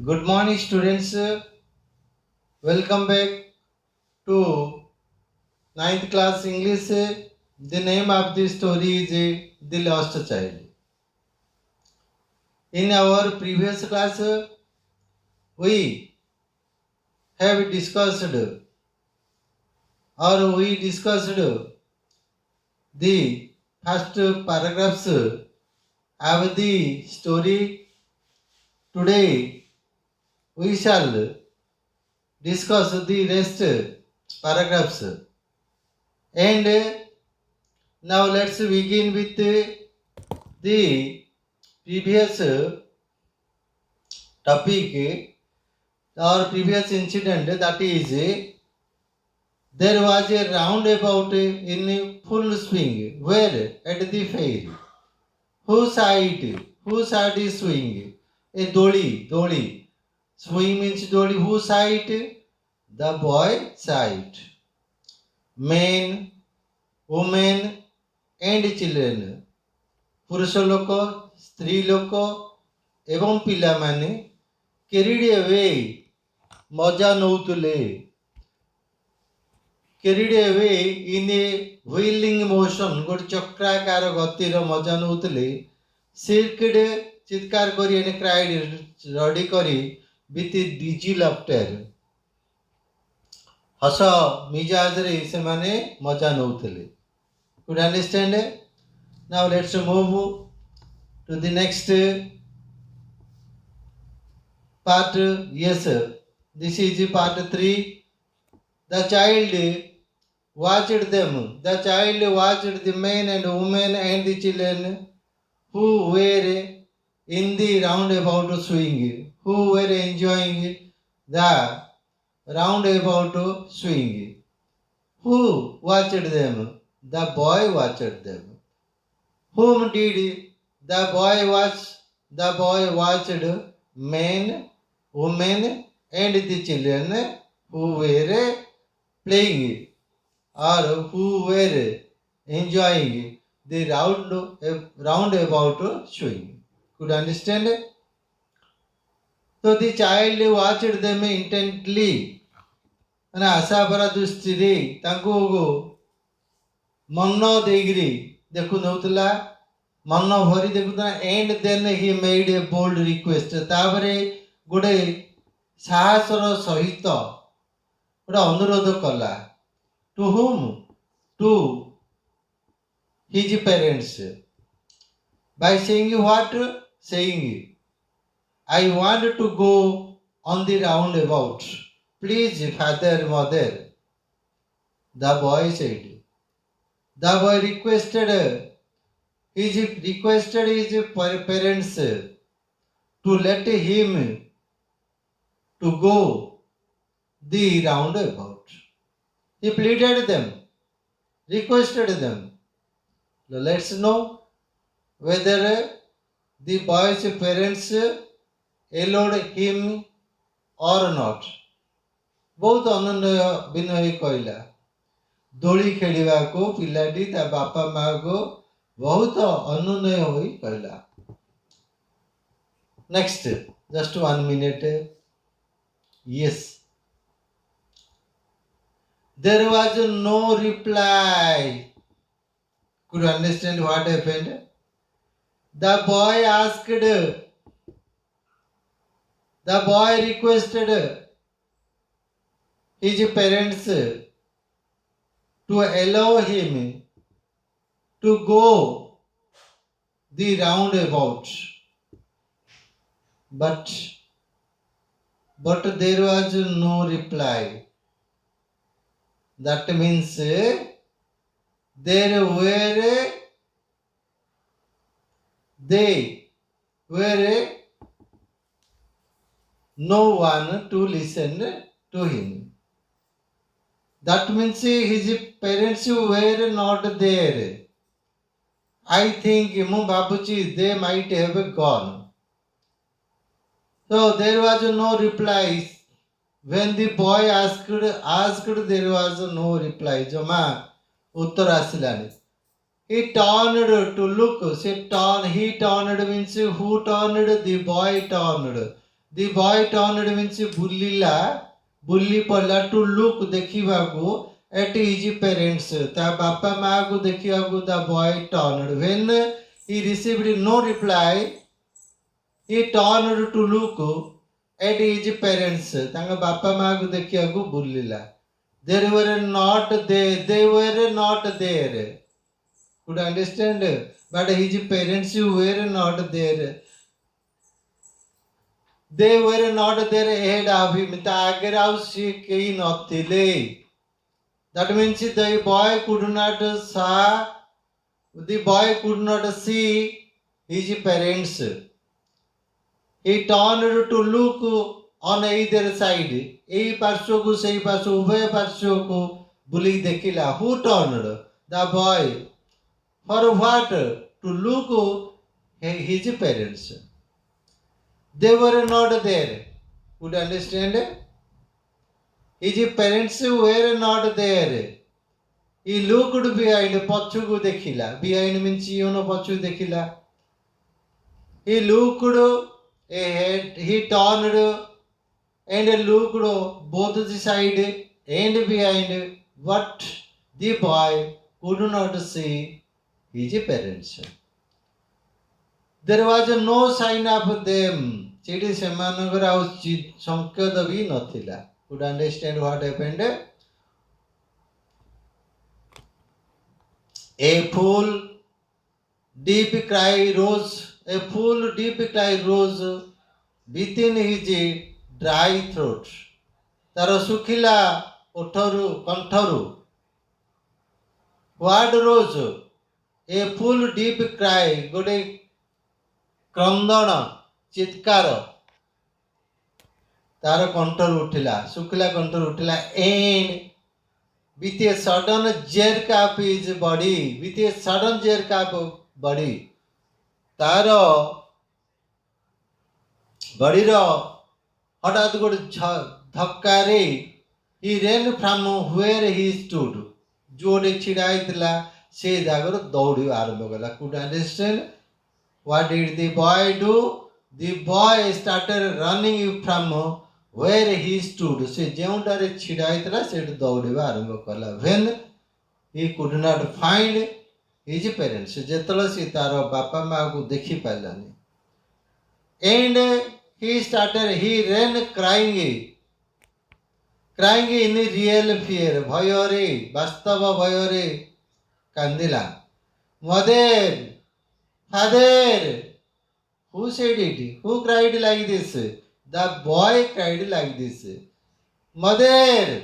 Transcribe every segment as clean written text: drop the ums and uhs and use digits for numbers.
Good morning, students. Welcome back to ninth class English. The name of the story is The Lost Child. In our previous class, we have discussed the first paragraphs of the story. Today, we shall discuss the rest paragraphs. And now let's begin with the previous topic or previous incident, that is there was a roundabout in full swing where at the fair. Who saw the swing? A doli. Swing means doli. Who saw it? The boy saw it. Men, women and children. पुरुष लोक, स्त्री लोक एवं पिला माने carried away मजा नौतुले, carried away in a wheeling motion, गोटे चक्राकार गतिर मजा नौतुले, circled चित्कार करी and cried रडी करी with dizzy laughter, हस मिजाज रे से माने मजा नौतुले. Could you understand? Now let's move to the next part. Yes, this is part 3. The child watched them. The child watched the men and women and the children who were in the roundabout swing, who were enjoying the roundabout swing. Who watched them? The boy watched them. Whom did the boy watch? The boy watched men, women, and the children who were playing or who were enjoying the roundabout swing. Could you understand? So the child watched them intently. And आशाभरा दृष्टिरे तांको मन देगिरी देखु नौतला, मन भरी देखुता. And then he made a bold request. तापरे गोटे साहसर सहित गोटे अनुरोध कला. To whom? To his parents. By saying what? Saying I want to go on the roundabout. Please father, mother. The boy said. The boy requested his parents to let him to go the roundabout. He pleaded them, requested them. Now let's know whether the boy's parents allowed him or not. बहुत अनन्य विनय कहला. दोली खेलिबा को पिलाटी ता बापा माँ को बहुत अनुनय होई कहला. Next, just 1 minute. Yes. There was no reply. Could you understand what happened? The boy asked, the boy requested his parents to allow him to go the roundabout. But there was no reply. That means there were no one to listen to him. That means his parents were not there. I think mu babuchi they might have gone. So there was no reply. When the boy asked, there was no reply. Jama uttar asilani. He turned to look. He turned means who turned? The boy turned. The boy turned means bulli pala to look dekhibaku at his parents. Ta bappa ma ku dekhibaku the boy turned. When he received no reply, he turned to look at his parents. Tanga bappa ma ku dekhibaku bullila. They were not there. They were not there. Could understand? But his parents were not there. They were not there ahead of him. आगे आउ से कहीं नथिले. That means the boy could not see his parents. He turned to look on either side. ei पार्श्व को sei पार्श्व उभय पार्श्व को बुली देखिला. Who turned? The boy. For what? To look his parents. They were not there. Would understand? His parents were not there. He looked behind. Pachuku dekhila. Behind means pachu dekhila. He looked ahead. He turned and looked both the side and behind. But the boy could not see his parents. There was no sign of them. ସେଠି ସେମାନଙ୍କର ଆଉ ସଂକେତ ବି ନଥିଲା. Could understand what happened? A full deep cry rose. A full deep cry rose within his dry throat. ତାର ଶୁଖିଲା କଣ୍ଠରୁ what rose? A full deep cry, ଗୋଟେ କ୍ରନ୍ଦଣ ଚିତ୍କାର ତାର କଣ୍ଠରୁ ଉଠିଲା, ଶୁଖିଲା କଣ୍ଠରୁ ଉଠିଲା. And with a sudden jerk of his body, with a sudden jerk of body, ତାର ବଡିର ହଠାତ୍ ଗୋଟେ ଧକ୍କାରେ he ran from where he stood. ଯୋଉଠି ଛିଡ଼ା ହେଇଥିଲା ସେ ଜାଗାରୁ ଦୌଡ଼ିବା ଆରମ୍ଭ କଲା. Could understand? What did the boy do? The boy started running from where he stood. Se ଯେଉଁଠାରେ ଛିଡ଼ା ହେଇଥିଲା ସେଠି ଦୌଡ଼ିବା ଆରମ୍ଭ କଲା. When he could not find his parents. ଯେତେବେଳେ ସେ ତାର ବାପା ମାଆକୁ ଦେଖି ପାରିଲାନି. And he ran crying in real fear. ଭୟରେ, ବାସ୍ତବ ଭୟରେ କାନ୍ଦିଲା. Mother, father. Who said it? Who cried like this? The boy cried like this. Mother,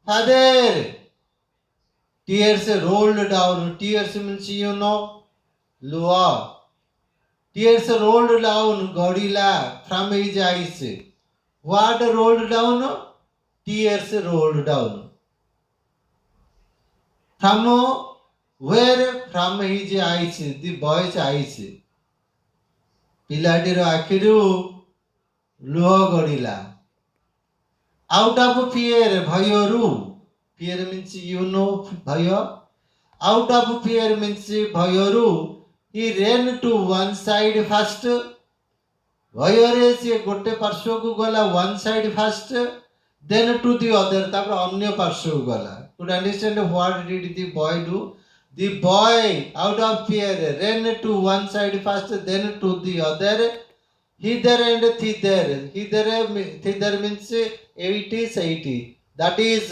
father. Tears rolled down. Tears means lua. Tears rolled down, Godila, from his eyes. What rolled down? Tears rolled down. From where? From his eyes, the boy's eyes. ପିଲାଟିର ଆଖିରୁ ଲୁହ ଗଡ଼ିଲା. Out of fear, ଭୟରୁ. Fear means ଭୟ. Out of fear means ଭୟରୁ. He ran to one side first. ଭୟରେ ସିଏ ଗୋଟେ ପାର୍ଶ୍ୱକୁ ଗଲା, one side first, then to the other, ତାପରେ ଅନ୍ୟ ପାର୍ଶ୍ୱକୁ ଗଲା. Could understand what did the boy do? The boy, out of fear, ran to one side first, then to the other, hither and thither. Thither means 80. That is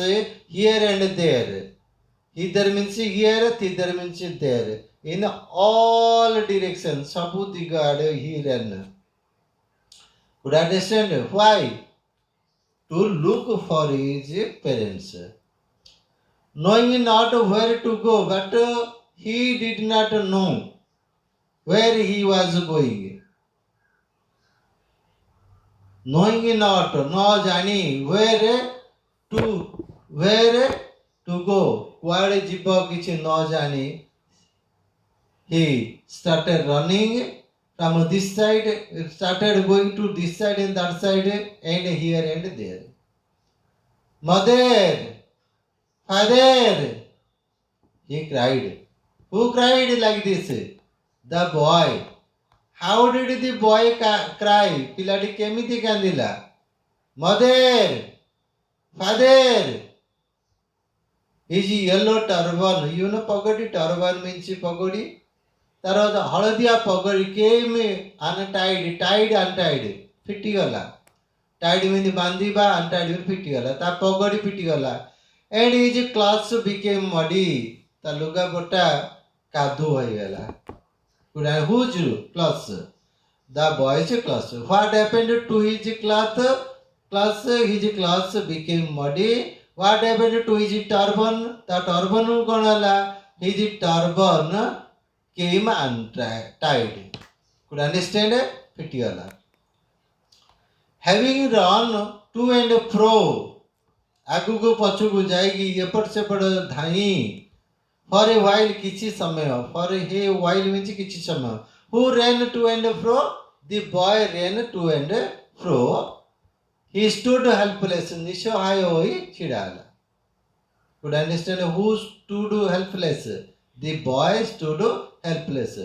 here and there. Hither means here, thither means there. In all directions, sabu digad he ran. Could understand why? To look for his parents. Knowing not where to go, but he did not know where he was going. Knowing not, no jani, where to go, kuade jiba kichi no jani. He started running from this side, started going to this side and that side, and here and there. Mother, father, he cried. Who cried like this? The boy. How did the boy cry? Pilati kemiti kandila. Mother, father. His yellow turban. You know pagodi, turban means pagodi. Taro the haladia pagodi came untied, tied, untied. Fittigala. Tied means bandiba, untied means fittigala. Ta pagodi fittigala. And his clothes became muddy. Ta luga bota kadu hoigala. Whose clothes? The boy's clothes. What happened to his cloth? His clothes became muddy. What happened to his turban? The turban gonala. His turban came untied. Could understand it? Fittigala. Having run to and fro, agugu pachugu jaigi, epad sepad dhai, for a while kichi samay, for a while means kichi samay. Who ran to and fro? The boy ran to and fro. He stood helpless. Nisho hayoi chidala. Could understand who stood helpless? The boy stood helpless.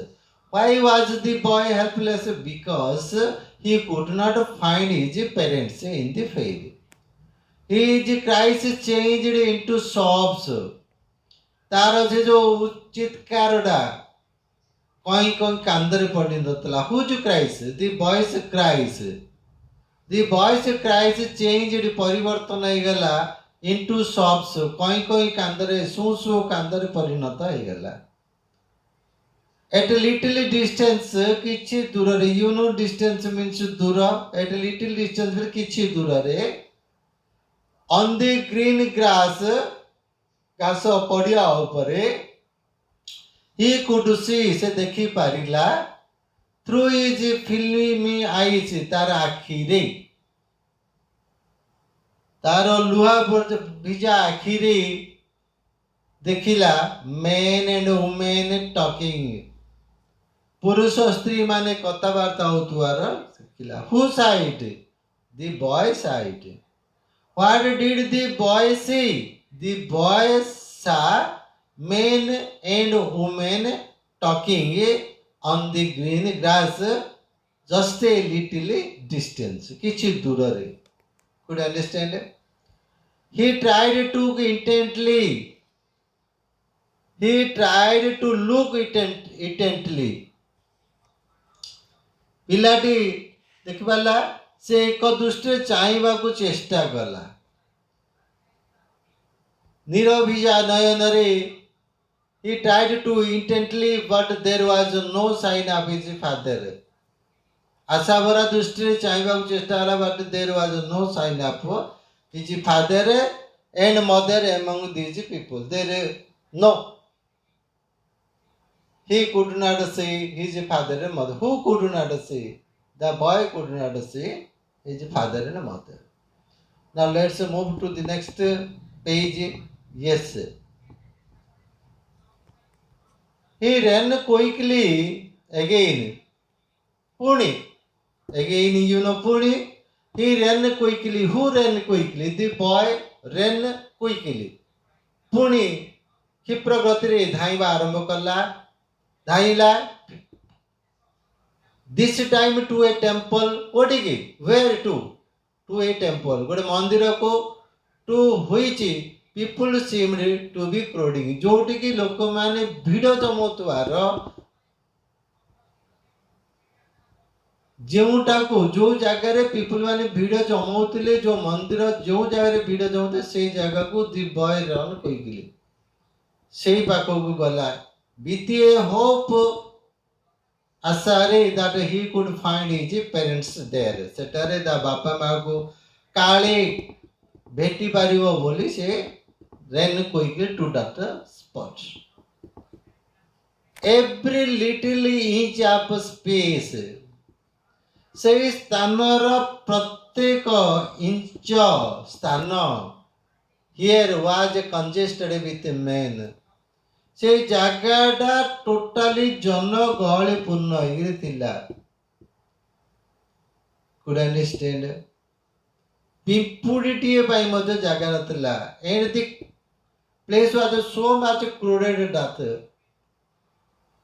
Why was the boy helpless? Because he could not find his parents in the field. His cries changed into sobs. तार से जो चित्कारडा कहीं कहीं कांदरे पड़ी नतला. Whose cries? The boy's cries. The boy's cries changed परिवर्तन ହେଇଗଲା into sobs. कहीं कहीं कांदरे सू कांदरे परिणत ହେଇଗଲା. At a little distance किछि दूर रे, you know distance means दूर. At a little distance फिर किछि दूर रे, on the green grass, घास पड़िया उपरे, he could see, से देखी पारिला, through his filmy eyes, तार आखिरे, तार लुहा भिजा आखिरे देखिला men and women talking. पुरुष स्त्री माने कथाबार्ता होतुआर देखिला. Who saw it? The boy saw it. What did the boy see? The boy saw men and women talking on the green grass just a little distance. Kichi durare. Could you understand? He tried to intently. He tried to look intently. ପିଲାଟି ଦେଖିପାରିଲା, ସେ ଏକ ଦୃଷ୍ଟିରେ ଚାହିଁବାକୁ ଚେଷ୍ଟା କଲା. ନିରଭିଜା ନୟନରେ he tried to intently, but there was no sign of his father. ଆଶାଭରା ଦୃଷ୍ଟିରେ ଚାହିଁବାକୁ ଚେଷ୍ଟା କଲା, but there was no sign of his father and mother among these people. There no. He could not see his father and mother. Who could not see? The boy could not see his father and mother. Now let's move to the next page. Yes. He ran quickly again. Puni. Again, you know Puni. He ran quickly. Who ran quickly? The boy ran quickly. Puni. क्षिप्र गतिरे धाइबा आरंभ कला. धाइला. This time to a temple. What is it? Where to? To a temple. गोटे मंदिर को, to which people seemed to be crowding. जोटी की लोक माने भिड़ जमोतुआर, ଯେଉଁଟାକୁ ଯେଉଁ ଜାଗାରେ ପିପୁଲ ମାନେ ଭିଡ଼ ଜମାଉଥିଲେ, ଯେଉଁ ମନ୍ଦିର ଯେଉଁ ଜାଗାରେ ଭିଡ଼ ଜମାଉଥିଲେ ସେଇ ଜାଗାକୁ ଦି ବୟ ରନ୍ କହିଥିଲେ. ସେଇ ପାଖକୁ ଗଲା. with a hope ଆଶାରେ that he could find his parents there. ସେଠାରେ ତା ବାପା ମାଆକୁ କାଳେ ଭେଟି ପାରିବ ବୋଲି ସେ ran quickly to that spot. Every little inch of space, ସେହି ସ୍ଥାନର ପ୍ରତ୍ୟେକ ଇଞ୍ଚ ସ୍ଥାନ, here was congested with men. ସେଇ ଜାଗାଟା ଟୋଟାଲି ଜନଗହଳିପୂର୍ଣ୍ଣ ହେଇକି ଥିଲା. Could understand? ପିମ୍ପୁଡ଼ିଟିଏ ପାଇଁ ମଧ୍ୟ ଜାଗା ନଥିଲା. And the place was so much crowded that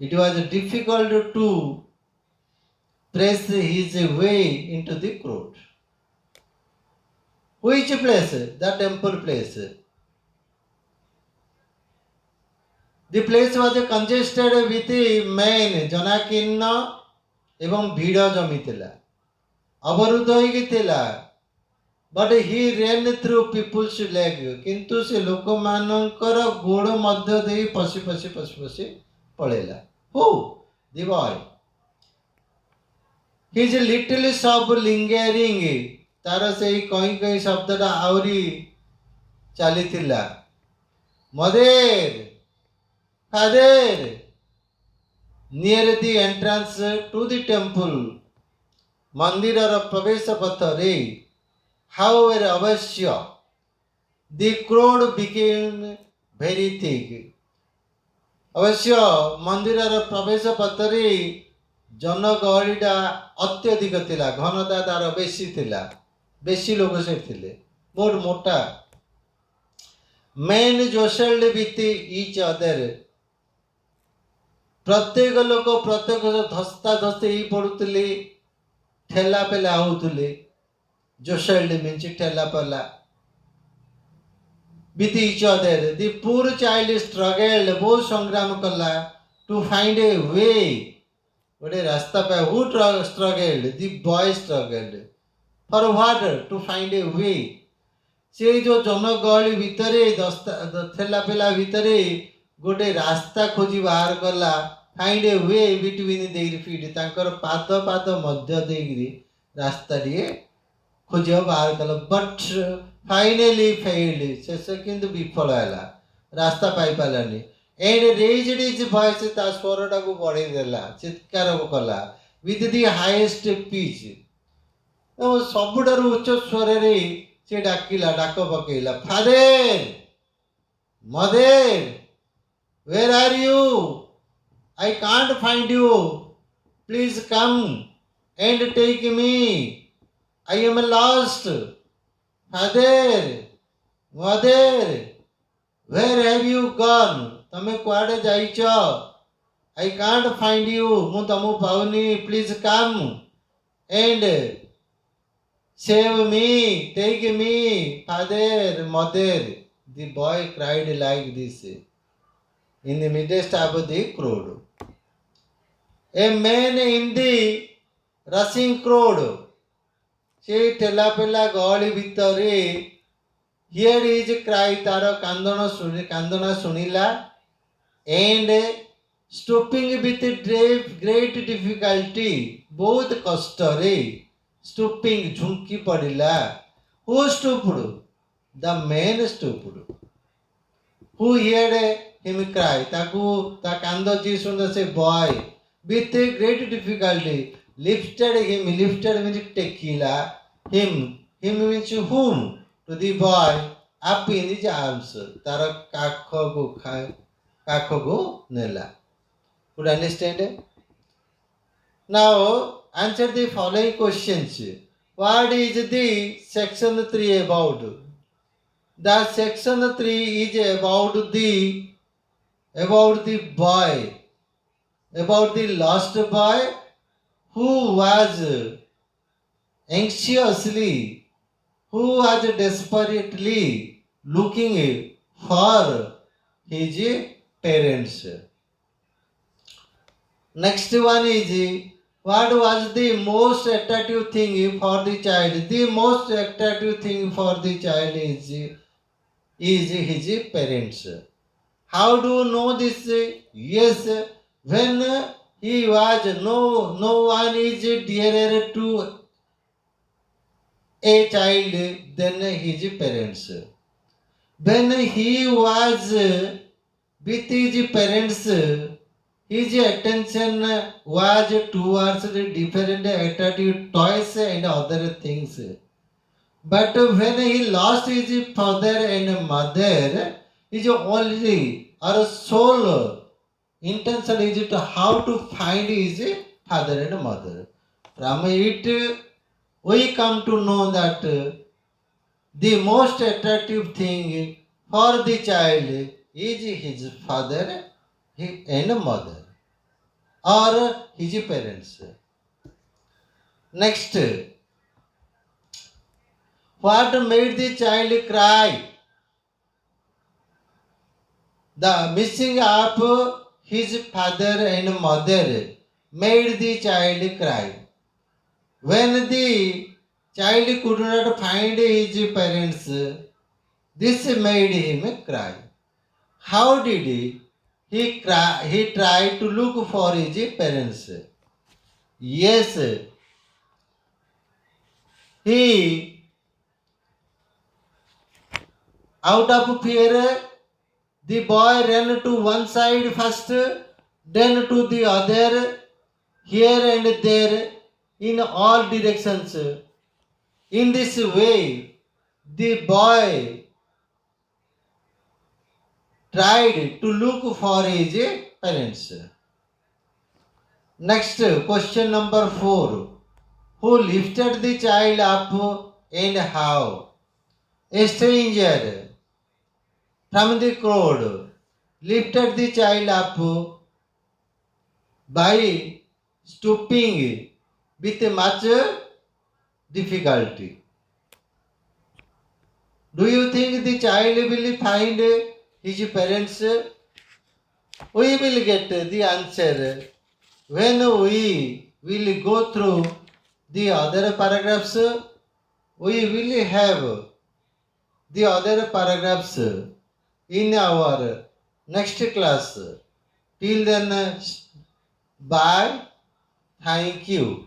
it was difficult to press his way into the crowd. Which place? The temple place. The place was congested with men, ଜନାକୀର୍ଣ୍ଣ ଏବଂ ଭିଡ଼ ଜମିଥିଲା, ଅବରୁଦ୍ଧ ହୋଇକି ଥିଲା. But he ran through people's leg. କିନ୍ତୁ ସେ ଲୋକମାନଙ୍କର ଗୋଡ଼ ମଧ୍ୟ ଦେଇ ପଶି ପଳେଇଲା. Who? The boy. His little sob lingering. ତାର ସେଇ କଇଁ କଇଁ ଶବ୍ଦଟା ଆହୁରି ଚାଲିଥିଲା. Mother, Father, near the entrance to the temple, ମନ୍ଦିରର ପ୍ରବେଶ ପଥରେ, however ଅବଶ୍ୟ, the crowd became very thick. ଅବଶ୍ୟ ମନ୍ଦିରର ପ୍ରବେଶ ପଥରେ ଜନଗହଳିଟା ଅତ୍ୟଧିକ ଥିଲା, ଘନତା ତାର ବେଶୀ ଥିଲା, ବେଶୀ ଲୋକ ସେଠି ଥିଲେ, ବହୁତ ମୋଟା. Men jostled with each other. ପ୍ରତ୍ୟେକ ଲୋକ ପ୍ରତ୍ୟେକ ଧସ୍ତା ଧସ୍ତି ହେଇ ପଡୁଥିଲେ, ଠେଲା ପେଲା ହଉଥିଲେ. ଜୋସେଲ୍ଡ ମିନ୍ସ ଠେଲା ପେଲା. with each other. The poor child struggled, ବହୁତ ସଂଗ୍ରାମ କଲା, to find a way, ଗୋଟେ ରାସ୍ତା ପାଏ. Who struggled? The boy struggled. For what? To find a way. ସେ ଯୋଉ ଜନଗହଳି ଭିତରେ ଠେଲା ପେଲା ଭିତରେ ଗୋଟେ ରାସ୍ତା ଖୋଜି ବାହାର କଲା. Find a way between their feet. ତାଙ୍କର ପାଦ ମଧ୍ୟ ଦେଇକିରି ରାସ୍ତାଟିଏ ଖୋଜିବା ବାହାର କଲା. But finally failed. ଶେଷ କିନ୍ତୁ ବିଫଳ ହେଲା, ରାସ୍ତା ପାଇପାରିଲାନି. And raised his voice, ତା ସ୍ୱରଟାକୁ ବଢ଼େଇ ଦେଲା, ଚିତ୍କାର କଲା. With the highest pitch. ସବୁଠାରୁ ଉଚ୍ଚ ସ୍ୱରରେ ସେ ଡାକିଲା, ଡାକ ପକେଇଲା. Father, Mother, where are you? I can't find you. Please come and take me. I am lost. Father, Mother, where have you gone? ତମେ କୁଆଡ଼େ ଯାଇଛ? I can't find you. ମୁଁ ତମକୁ ପାଉନି. Please come and save me, take me. Father, Mother. The boy cried like this in the midst of the crowd. A man in the rushing crowd. ସେ ଠେଲା ପେଲା ଗହଳି ଭିତରେ heard his cry, ତାର କାନ୍ଦଣା ଶୁଣିଲା. And stooping with great difficulty, ବହୁତ କଷ୍ଟରେ, stooping ଝୁଙ୍କି ପଡ଼ିଲା. Who stooped? The man stooped. Who heard him cry? ତାକୁ ତା କାନ୍ଦ ଯିଏ ଶୁଣିଲା, ସେ boy, with great difficulty lifted him. Lifted means ଟେକିଲା. Him means whom? To the boy, up in his arms. ତାର କାଖକୁ ନେଲା. Could understand? Now answer the following questions. What is the section 3 about? The section 3 is about the boy, about the lost boy who was anxiously, who was desperately looking for his parents. Next one is, what was the most attractive thing for the child? The most attractive thing for the child is his parents. How do you know this? Yes, when he was no one is dearer to a child than his parents. When he was with his parents, his attention was towards the different attractive toys and other things. But when he lost his father and mother, his only or sole intention is to how to find his father and mother. From it, we come to know that the most attractive thing for the child is his father and mother or his parents. Next, what made the child cry? The missing of his father and mother made the child cry. When the child could not find his parents, this made him cry. How did he cry? He tried to look for his parents. Yes, he, out of fear, the boy ran to one side first, then to the other, here and there, in all directions. In this way, the boy tried to look for his parents. Next, question number 4. Who lifted the child up and how? A stranger from the crowd lifted the child up by stooping with much difficulty. Do you think the child will find his parents? We will get the answer when we will go through the other paragraphs. We will have the other paragraphs in our next class. Till then, bye. Thank you.